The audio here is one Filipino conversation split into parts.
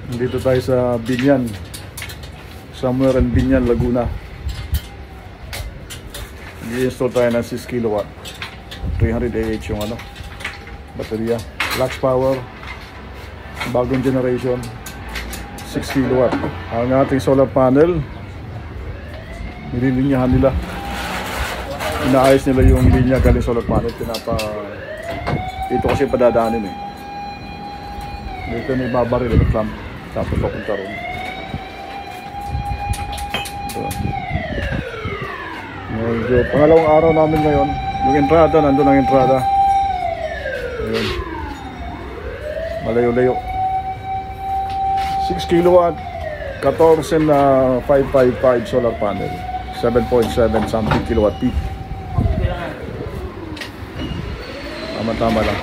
Nandito tayo sa Binyan, somewhere in Binyan, Laguna. I-install tayo ng 6 kilowatt 300 Ah yung baterya, Lux Power, bagong generation, 6 kilowatt. Ang ating solar panel, nililinyahan nila, inaayos nila yung linya galing solar panel. Dito kasi padadaanin dito may babaril ng clamp, tapos papunta ron. Medyo pangalawang araw namin ngayon. Yung entrada, nandun ang entrada. Ayun, malayo-layo. 6 kilowatt 14 na 555 solar panel, 7.7 something kilowatt peak. Tama-tama lang.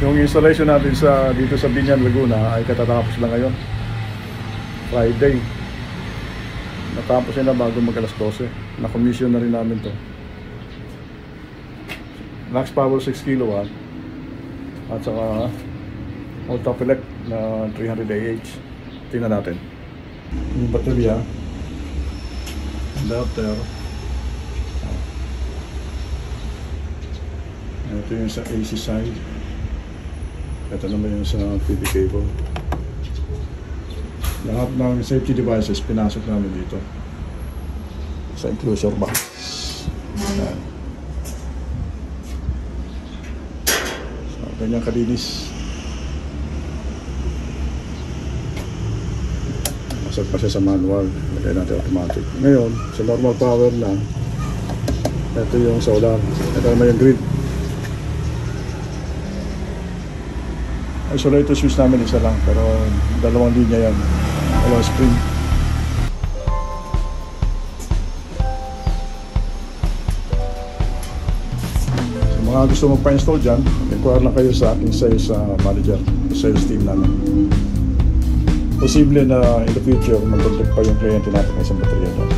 Yung installation natin dito sa Binyan, Laguna ay katatapos lang ngayon, Friday. Natapos na bago mag-alas 12. Na-commission na rin namin to. Lux Power 6 kilowatt at saka Ultraflex na 300 Ah. Tingnan natin yung baterya, adapter. Ito yung sa AC side. Ito naman yung sa PV cable. Lahat ng safety devices pinasok namin dito sa enclosure box. Ayan. So, ganyan kalinis. Masag pa siya sa manual. Lagay natin automatic. Ngayon, sa normal power lang, ito yung solar. Ito naman yung grid. Isolator switch namin isa lang, pero dalawang linya yan, dalawang spring. So, mga gusto magpa-install dyan, inquire lang kayo sa aking sales manager, sales team namin. Posible na in the future mag-contact pa yung kliyente natin ng isang baterya dyan.